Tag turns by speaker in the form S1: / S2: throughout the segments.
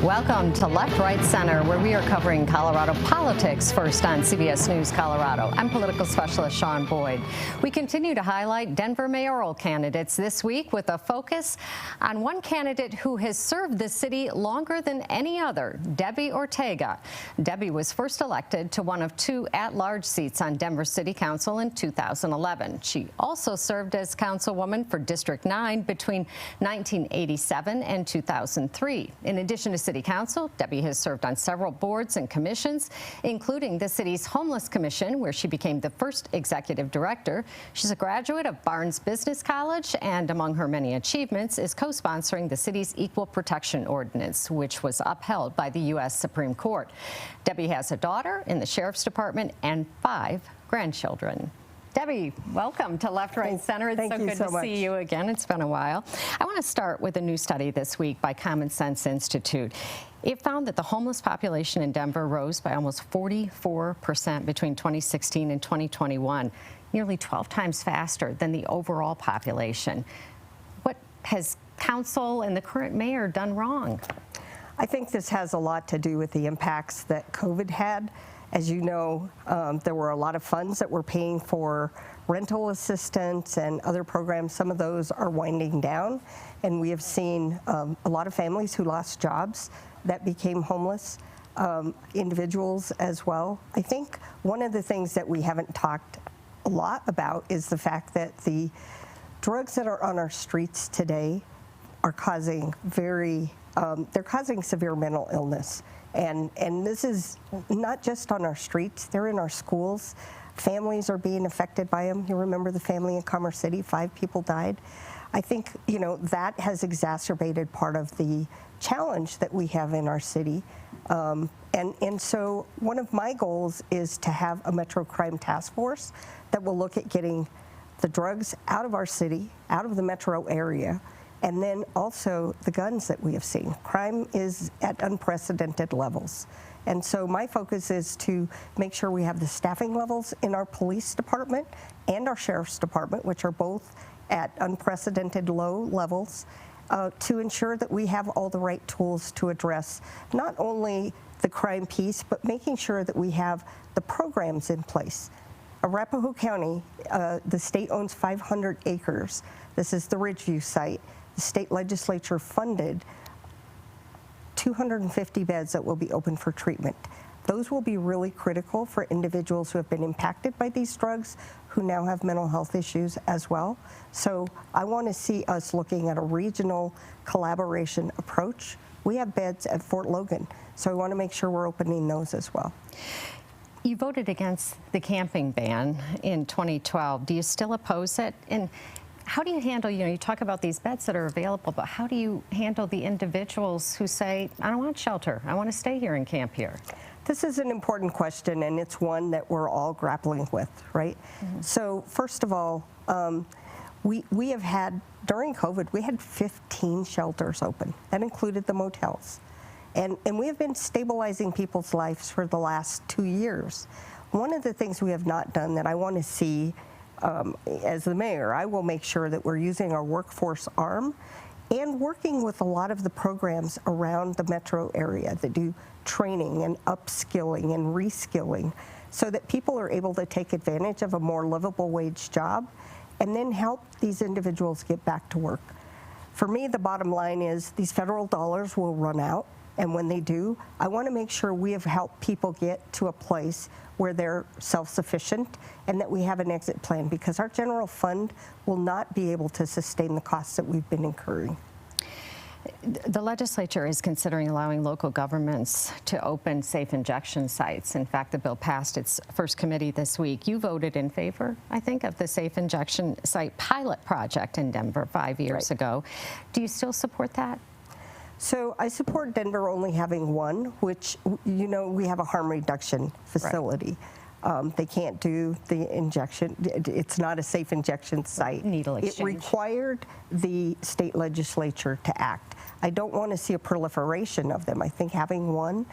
S1: Welcome to Left, Right, Center, where we are covering Colorado politics first on CBS News Colorado. I'm political specialist Shaun Boyd. We continue to highlight Denver mayoral candidates this week with a focus on one candidate who has served the city longer than any other, Debbie Ortega. Debbie was first elected to one of two at-large seats on Denver City Council in 2011. She also served as councilwoman for District 9 between 1987 and 2003. In addition to City Council, Debbie has served on several boards and commissions, including the city's Homeless Commission, where she became the first executive director. She's a graduate of Barnes Business College, and among her many achievements is co-sponsoring the city's Equal Protection Ordinance, which was upheld by the U.S. Supreme Court. Debbie has a daughter in the Sheriff's Department and 5 grandchildren. Debbie, welcome to Left, Right, Center. It's so good to see you again. It's been a while. I want to start with a new study this week by Common Sense Institute. It found that the homeless population in Denver rose by almost 44% between 2016 and 2021, nearly 12 times faster than the overall population. What has council and the current mayor done wrong?
S2: I think this has a lot to do with the impacts that COVID had. As you know, there were a lot of funds that were paying for rental assistance and other programs. Some of those are winding down, and we have seen a lot of families who lost jobs that became homeless, individuals as well. I think one of the things that we haven't talked a lot about is the fact that the drugs that are on our streets today are causing they're causing severe mental illness. And this is not just on our streets, they're in our schools. Families are being affected by them. You remember the family in Commerce City, 5 people died. I think, you know, that has exacerbated part of the challenge that we have in our city. And so one of my goals is to have a Metro Crime Task Force that will look at getting the drugs out of our city, out of the metro area, and then also the guns that we have seen. Crime is at unprecedented levels. And so my focus is to make sure we have the staffing levels in our police department and our sheriff's department, which are both at unprecedented low levels, to ensure that we have all the right tools to address not only the crime piece, but making sure that we have the programs in place. Arapahoe County, the state owns 500 acres. This is the Ridgeview site. The state legislature funded 250 beds that will be open for treatment. Those will be really critical for individuals who have been impacted by these drugs, who now have mental health issues as well. So I want to see us looking at a regional collaboration approach. We have beds at Fort Logan, so I want to make sure we're opening those as well.
S1: You voted against the camping ban in 2012. Do you still oppose it? And how do you handle, you talk about these beds that are available, but how do you handle the individuals who say, I don't want shelter, I want to stay here and camp here?
S2: This is an important question, and it's one that we're all grappling with, right? Mm-hmm. So first of all, we have had, during COVID, we had 15 shelters open. That included the motels. And we have been stabilizing people's lives for the last 2 years. One of the things we have not done that I want to see as the mayor, I will make sure that we're using our workforce arm and working with a lot of the programs around the metro area that do training and upskilling and reskilling so that people are able to take advantage of a more livable wage job and then help these individuals get back to work. For me, the bottom line is these federal dollars will run out. And when they do, I want to make sure we have helped people get to a place where they're self-sufficient and that we have an exit plan, because our general fund will not be able to sustain the costs that we've been incurring.
S1: The legislature is considering allowing local governments to open safe injection sites. In fact, the bill passed its first committee this week. You voted in favor, I think, of the safe injection site pilot project in Denver 5 years ago. Do you still support that?
S2: So I support Denver only having one, which, you know, we have a harm reduction facility. Right. They can't do the injection. It's not a safe injection site.
S1: Needle exchange.
S2: It required the state legislature to act. I don't want to see a proliferation of them. I think having one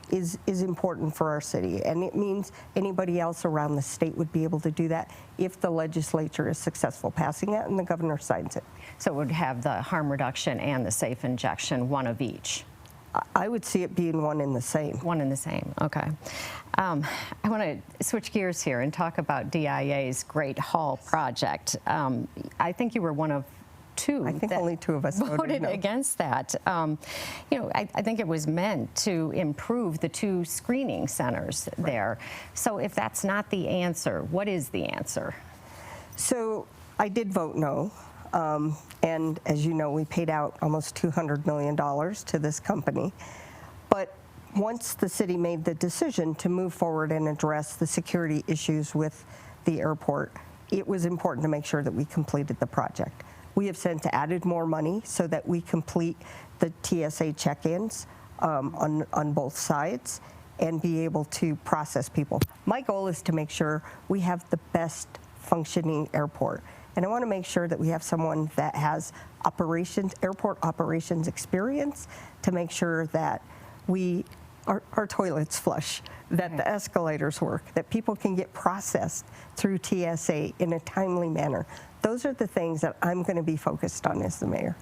S2: is important for our city, and it means anybody else around the state would be able to do that if the legislature is successful passing that and the governor signs it.
S1: So it would have the harm reduction and the safe injection, one of each.
S2: I would see it being one and the same.
S1: One and the same, okay. I want to switch gears here and talk about DIA's Great Hall project. I think you were one of two.
S2: I think only two of us
S1: voted
S2: no.
S1: against that. I think it was meant to improve the two screening centers there. So if that's not the answer, what is the answer?
S2: So I did vote no. And as you know, we paid out almost $200 million to this company. But once the city made the decision to move forward and address the security issues with the airport, it was important to make sure that we completed the project. We have since added more money so that we complete the TSA check-ins on both sides and be able to process people. My goal is to make sure we have the best functioning airport. And I want to make sure that we have someone that has airport operations experience to make sure that our toilets flush, that the escalators work, that people can get processed through TSA in a timely manner. Those are the things that I'm going to be focused on as the mayor.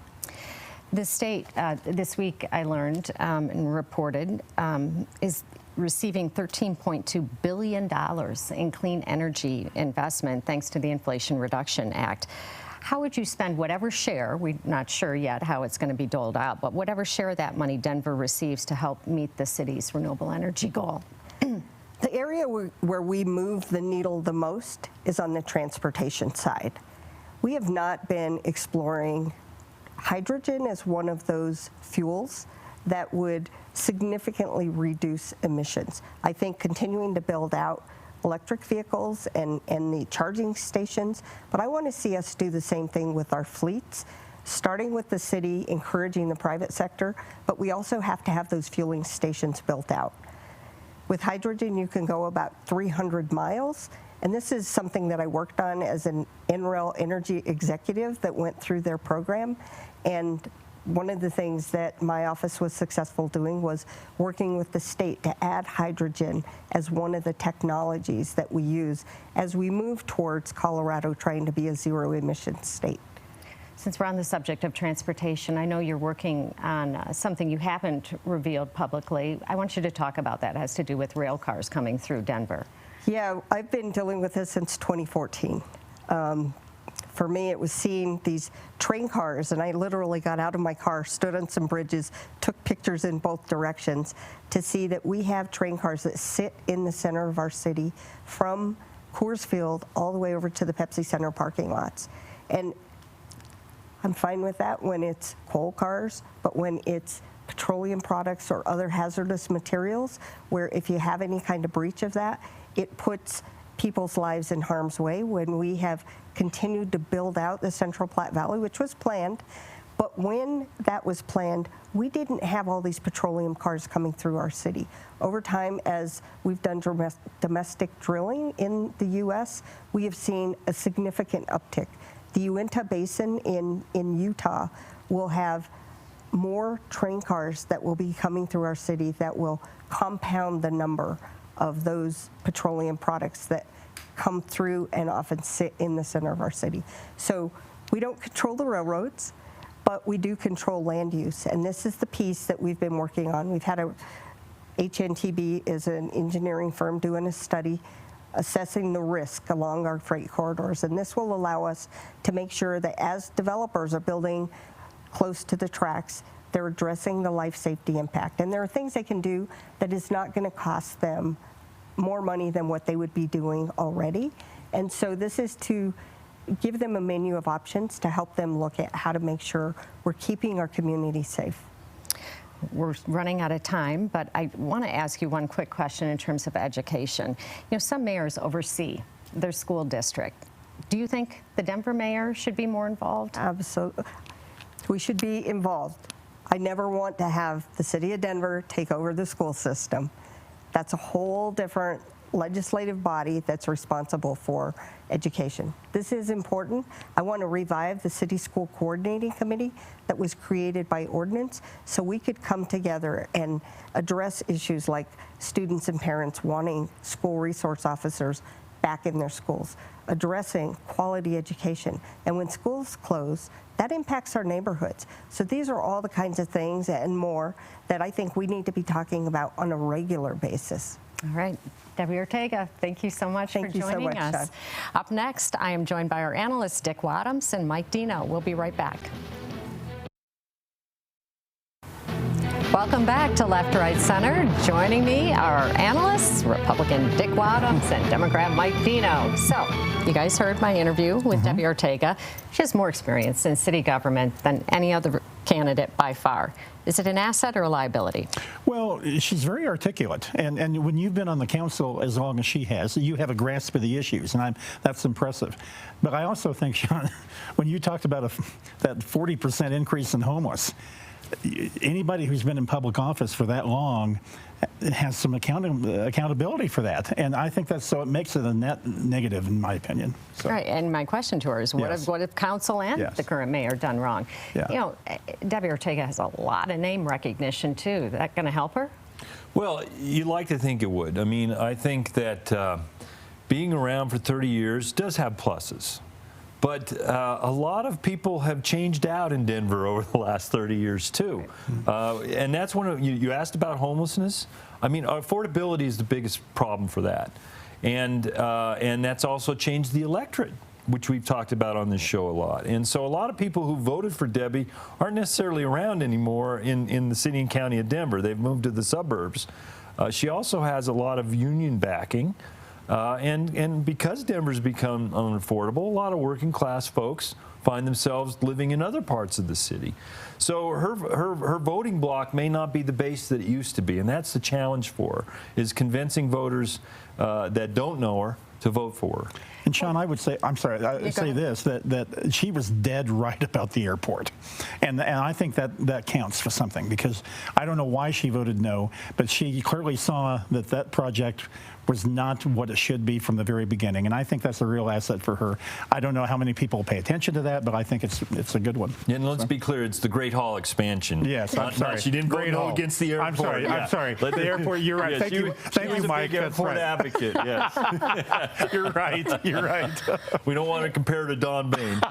S1: The state, this week I learned and reported, is receiving $13.2 billion in clean energy investment thanks to the Inflation Reduction Act. How would you spend whatever share, we're not sure yet how it's going to be doled out, but whatever share of that money Denver receives to help meet the city's renewable energy goal?
S2: The area where we move the needle the most is on the transportation side. We have not been exploring hydrogen as one of those fuels that would significantly reduce emissions. I think continuing to build out electric vehicles and the charging stations, but I want to see us do the same thing with our fleets, starting with the city, encouraging the private sector, but we also have to have those fueling stations built out. With hydrogen, you can go about 300 miles, and this is something that I worked on as an NREL energy executive that went through their program. And one of the things that my office was successful doing was working with the state to add hydrogen as one of the technologies that we use as we move towards Colorado trying to be a zero emissions state.
S1: Since we're on the subject of transportation, I know you're working on something you haven't revealed publicly. I want you to talk about that. It has to do with rail cars coming through Denver.
S2: Yeah, I've been dealing with this since 2014. For me, it was seeing these train cars, and I literally got out of my car, stood on some bridges, took pictures in both directions to see that we have train cars that sit in the center of our city from Coors Field all the way over to the Pepsi Center parking lots. And I'm fine with that when it's coal cars, but when it's petroleum products or other hazardous materials, where if you have any kind of breach of that, it puts people's lives in harm's way. When we have continued to build out the Central Platte Valley, which was planned, but when that was planned, we didn't have all these petroleum cars coming through our city. Over time, as we've done domestic drilling in the U.S., we have seen a significant uptick. The Uinta Basin in Utah will have more train cars that will be coming through our city that will compound the number of those petroleum products that come through and often sit in the center of our city. So we don't control the railroads, but we do control land use. And this is the piece that we've been working on. We've had HNTB is an engineering firm doing a study assessing the risk along our freight corridors. And this will allow us to make sure that as developers are building close to the tracks, they're addressing the life safety impact. And there are things they can do that is not going to cost them more money than what they would be doing already. And so this is to give them a menu of options to help them look at how to make sure we're keeping our community safe.
S1: We're running out of time, but I want to ask you one quick question in terms of education. You know, some mayors oversee their school district. Do you think the Denver mayor should be more involved?
S2: Absolutely. We should be involved. I never want to have the city of Denver take over the school system. That's a whole different legislative body that's responsible for education. This is important. I want to revive the city school coordinating committee that was created by ordinance so we could come together and address issues like students and parents wanting school resource officers back in their schools. addressing quality education. And when schools close, that impacts our neighborhoods. So these are all the kinds of things and more that I think we need to be talking about on a regular basis.
S1: All right. Debbie Ortega, thank you so much for joining us.
S2: Shaun.
S1: Up next, I am joined by our analysts, Dick Wadhams and Mike Dino. We'll be right back. Welcome back to Left, Right, Center. Joining me are analysts, Republican Dick Wadhams and Democrat Mike Dino. So, you guys heard my interview with Debbie Ortega. She has more experience in city government than any other candidate by far. Is it an asset or a liability?
S3: Well, she's very articulate, and when you've been on the council as long as she has, you have a grasp of the issues, and that's impressive. But I also think, Shaun, when you talked about that 40% increase in homeless, anybody who's been in public office for that long has some accountability for that, and I think that's so it makes it a net negative, in my opinion. So.
S1: Right, and my question to her is, what have council and the current mayor done wrong?
S3: Yeah.
S1: You know, Debbie Ortega has a lot of name recognition too. Is that going to help her?
S4: Well, you'd like to think it would. I mean, I think that being around for 30 years does have pluses. But a lot of people have changed out in Denver over the last 30 years, too. And that's one of you asked about homelessness. I mean, affordability is the biggest problem for that. And that's also changed the electorate, which we've talked about on this show a lot. And so a lot of people who voted for Debbie aren't necessarily around anymore in the city and county of Denver. They've moved to the suburbs. She also has a lot of union backing. And because Denver's become unaffordable, a lot of working class folks find themselves living in other parts of the city. So her voting block may not be the base that it used to be, and that's the challenge for her, is convincing voters that don't know her to vote for her.
S3: And Shaun, I would say, I'm sorry, I'd say this, that she was dead right about the airport. And I think that counts for something, because I don't know why she voted no, but she clearly saw that project was not what it should be from the very beginning, and I think that's a real asset for her. I don't know how many people pay attention to that, but I think it's a good one.
S4: Yeah, and let's be clear, it's the Great Hall expansion.
S3: Yes, I'm sorry.
S4: She didn't vote no against the airport.
S3: I'm sorry.
S4: Yeah.
S3: I'm sorry. The airport. You're right. Thank you, Mike.
S4: Big airport advocate. Yes.
S3: You're right. You're right.
S4: We don't want to compare to Don Bain.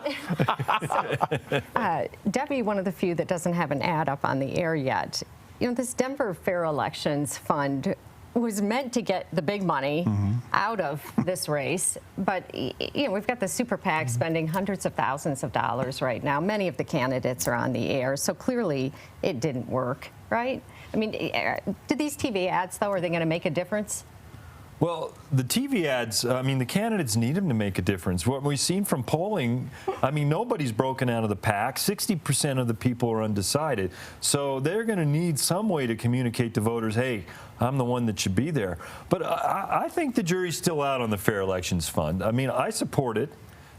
S1: Debbie, one of the few that doesn't have an ad up on the air yet. You know, this Denver Fair Elections Fund was meant to get the big money out of this race, but you know, we've got the super PAC spending hundreds of thousands of dollars right now. Many of the candidates are on the air, so clearly it didn't work, right? I mean, did these TV ads, though, are they going to make a difference?
S4: Well, the TV ads, I mean, the candidates need them to make a difference. What we've seen from polling, I mean, nobody's broken out of the pack. 60% of the people are undecided. So they're going to need some way to communicate to voters, hey, I'm the one that should be there. But I think the jury's still out on the Fair Elections Fund. I mean, I support it.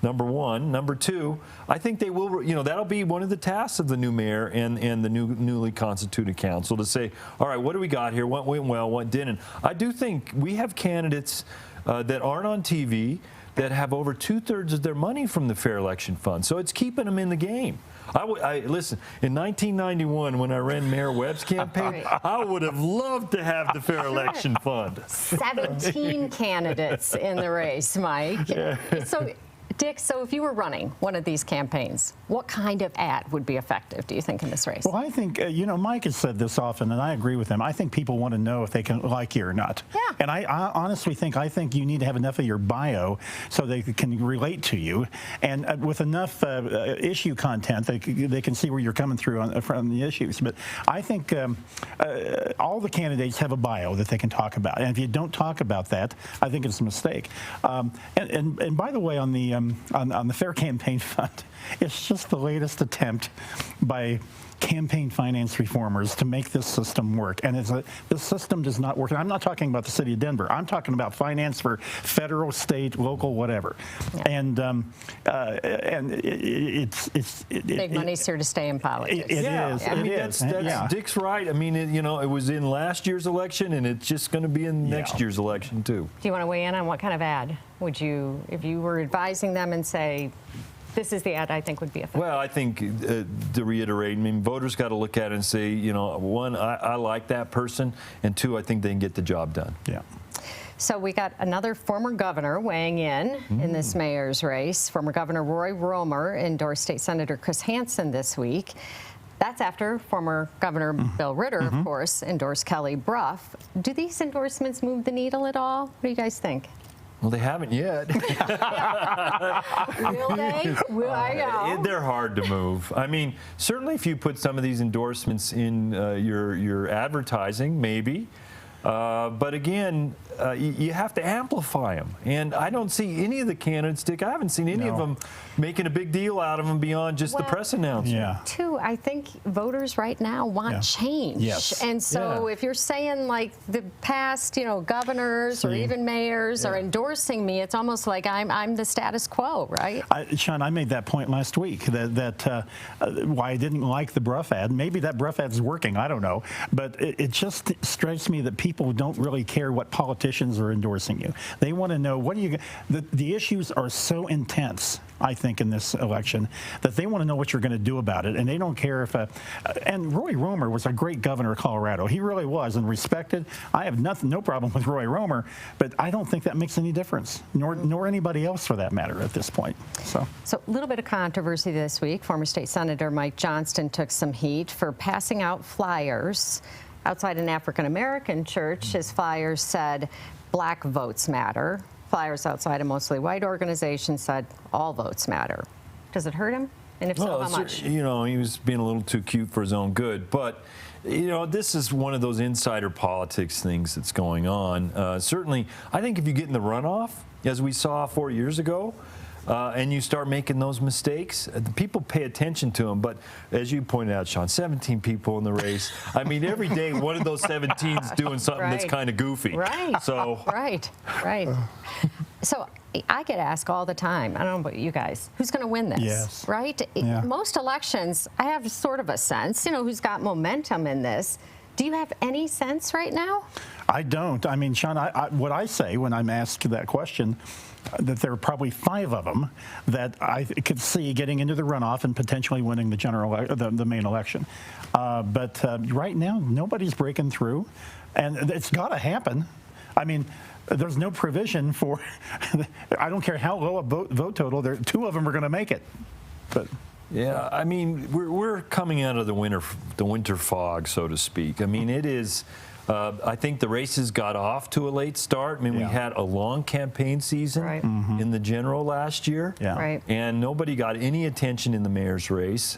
S4: Number one. Number two, I think they will, you know, that'll be one of the tasks of the new mayor and the newly constituted council to say, all right, what do we got here? What went well, what didn't? I do think we have candidates that aren't on TV that have over 2/3 of their money from the Fair Election Fund. So it's keeping them in the game. Listen, in 1991, when I ran Mayor Webb's campaign, I would have loved to have the Fair Election Fund.
S1: 17 candidates in the race, Mike. Yeah. So, Dick, so if you were running one of these campaigns, what kind of ad would be effective, do you think, in this race?
S3: Well, I think, you know, Mike has said this often, and I agree with him. I think people want to know if they can like you or not.
S1: Yeah.
S3: And I honestly think you need to have enough of your bio so they can relate to you, and with enough issue content, they can see where you're coming through from the issues. But I think all the candidates have a bio that they can talk about, and if you don't talk about that, I think it's a mistake. And by the way, on the Fair Campaign Fund, it's just the latest attempt by campaign finance reformers to make this system work, and this system does not work. And I'm not talking about the city of Denver. I'm talking about finance for federal, state, local, whatever. Yeah. And
S1: big money's here to stay in politics.
S3: It is.
S4: I mean, that's Dick's right. I mean, it was in last year's election, and it's just going to be in next year's election too.
S1: Do you want to weigh in on what kind of ad would you, if you were advising them and say, this is the ad I think would be effective?
S4: Well, I think, to reiterate, I mean, voters got to look at it and say, you know, one, I like that person, and two, I think they can get the job done.
S3: Yeah.
S1: So we got another former governor weighing in this mayor's race. Former Governor Roy Romer endorsed State Senator Chris Hansen this week. That's after former Governor Bill Ritter, of course, endorsed Kelly Brough. Do these endorsements move the needle at all? What do you guys think?
S4: Well, they haven't yet.
S1: Will they? Will I know?
S4: They're hard to move. I mean, certainly if you put some of these endorsements in your advertising, maybe. But again, you have to amplify them. And I don't see any of the candidates, Dick, I haven't seen any of them making a big deal out of them beyond just the press announcement.
S3: Yeah.
S1: Too, I think voters right now want change.
S3: Yes.
S1: And so if you're saying like the past, governors or even mayors are endorsing me, it's almost like I'm the status quo, right?
S3: Shaun, I made that point last week that why I didn't like the Brough ad. Maybe that Brough ad's working, I don't know. But it just strikes me that people don't really care what politicians are endorsing you. They want to know the issues are so intense, I think, in this election, that they want to know what you're going to do about it, and they don't care if and Roy Romer was a great governor of Colorado. He really was, and respected. I have no problem with Roy Romer, but I don't think that makes any difference, nor anybody else for that matter at this point. So
S1: a little bit of controversy this week. Former State Senator Mike Johnston took some heat for passing out flyers outside an African-American church. His flyers said, "Black votes matter." Flyers outside a mostly white organization said, "All votes matter." Does it hurt him? And if so, how much?
S4: He was being a little too cute for his own good. But, this is one of those insider politics things that's going on. Certainly, I think if you get in the runoff, as we saw 4 years ago, and you start making those mistakes, people pay attention to them. But as you pointed out, Shaun, 17 people in the race. I mean, every day one of those 17's doing something that's kind of goofy.
S1: Right.
S4: So
S1: Right. So I get asked all the time, I don't know about you guys, who's going to win this?
S3: Yes.
S1: Right?
S3: Yeah.
S1: Most elections, I have sort of a sense, who's got momentum in this. Do you have any sense right now?
S3: I don't. I mean, Shaun, what I say when I'm asked that question, that there are probably 5 of them that I could see getting into the runoff and potentially winning the main election. But right now, nobody's breaking through, and it's got to happen. I mean, there's no provision for. I don't care how low a vote total. 2 of them are going to make it, but.
S4: Yeah, I mean, we're coming out of the winter fog, so to speak. I mean, it is. I think the races got off to a late start. I mean, we had a long campaign season in the general last year, and nobody got any attention in the mayor's race.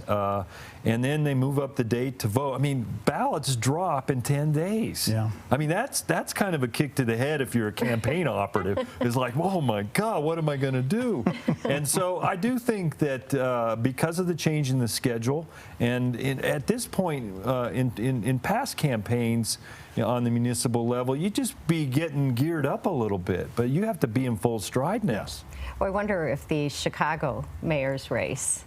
S4: And then they move up the date to vote. I mean, ballots drop in 10 days. Yeah. I mean, that's kind of a kick to the head if you're a campaign operative. It's like, oh my God, what am I going to do? And so I do think that because of the change in the schedule, and at this point in past campaigns, on the municipal level, you just be getting geared up a little bit, but you have to be in full stride now.
S3: Yes.
S1: Well, I wonder if the Chicago mayor's race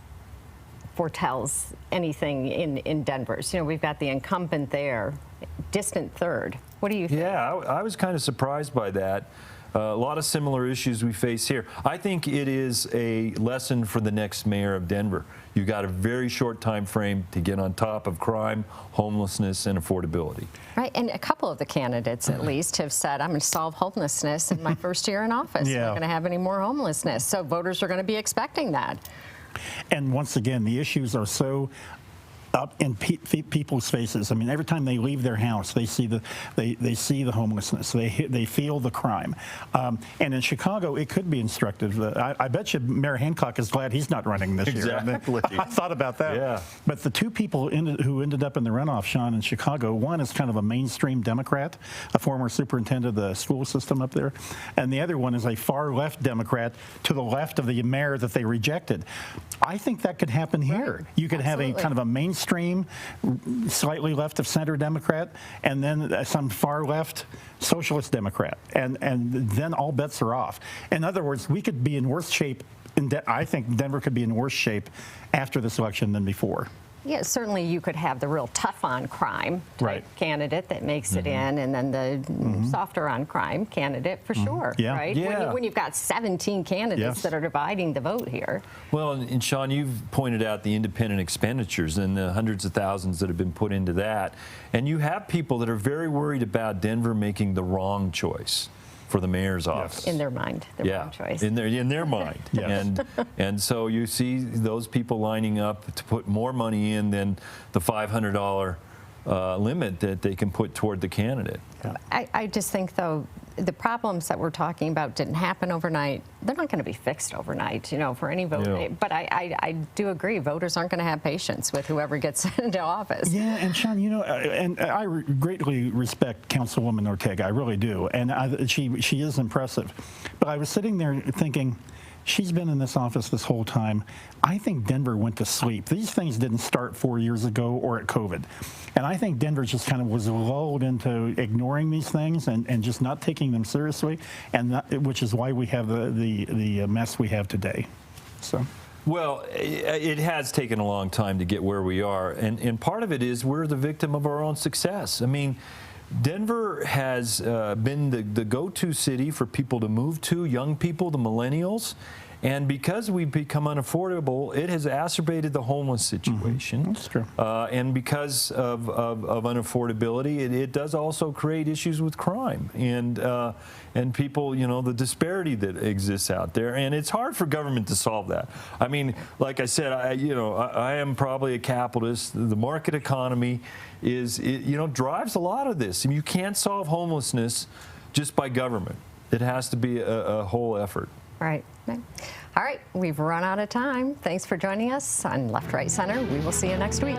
S1: foretells anything in Denver's. We've got the incumbent there, distant third. What do you think?
S4: Yeah, I was kind of surprised by that. A lot of similar issues we face here. I think it is a lesson for the next mayor of Denver. You've got a very short time frame to get on top of crime, homelessness, and affordability.
S1: Right, and a couple of the candidates, at least, have said, I'm going to solve homelessness in my first year in office. I'm not going to have any more homelessness. So voters are going to be expecting that.
S3: And once again, the issues are so up in people's faces. I mean, every time they leave their house, they see the homelessness. They feel the crime. And in Chicago, it could be instructive. I bet you Mayor Hancock is glad he's not running this year.
S4: Exactly.
S3: I thought about that.
S4: Yeah.
S3: But the 2 people who ended up in the runoff, Shaun, in Chicago, one is kind of a mainstream Democrat, a former superintendent of the school system up there, and the other one is a far-left Democrat to the left of the mayor that they rejected. I think that could happen here.
S1: Right.
S3: You could have a kind of a mainstream, slightly left of center Democrat, and then some far left socialist Democrat, and then all bets are off. In other words, we could be in worse shape. I think Denver could be in worse shape after this election than before.
S1: Yeah, certainly you could have the real tough on crime type candidate that makes it in, and then the softer on crime candidate for sure, right?
S4: Yeah.
S1: When you've got 17 candidates that are dividing the vote here.
S4: Well, and Shaun, you've pointed out the independent expenditures and the hundreds of thousands that have been put into that. And you have people that are very worried about Denver making the wrong choice for the mayor's office.
S1: In their mind, their own choice.
S4: In their mind.
S3: Yes.
S4: And so you see those people lining up to put more money in than the $500 limit that they can put toward the candidate.
S1: I just think, though, the problems that we're talking about didn't happen overnight. They're not going to be fixed overnight, you know, for any vote.
S4: Yeah.
S1: But I do agree, voters aren't going to have patience with whoever gets into office.
S3: Yeah, and Shaun, you know, and I greatly respect Councilwoman Ortega, I really do, and she is impressive. But I was sitting there thinking, she's been in this office this whole time. I think Denver went to sleep. These things didn't start 4 years ago or at COVID. And I think Denver just kind of was lulled into ignoring these things and just not taking them seriously, and which is why we have the mess we have today. So.
S4: Well, it has taken a long time to get where we are, and part of it is we're the victim of our own success. I mean, Denver has been the go-to city for people to move to, young people, the millennials. And because we've become unaffordable, it has exacerbated the homeless situation.
S3: That's true.
S4: And because of unaffordability, it does also create issues with crime and people, you know, the disparity that exists out there. And it's hard for government to solve that. I mean, like I said, I am probably a capitalist. The market economy drives a lot of this. I mean, you can't solve homelessness just by government. It has to be a whole effort.
S1: Right. All right, we've run out of time. Thanks for joining us on Left, Right, Center. We will see you next week.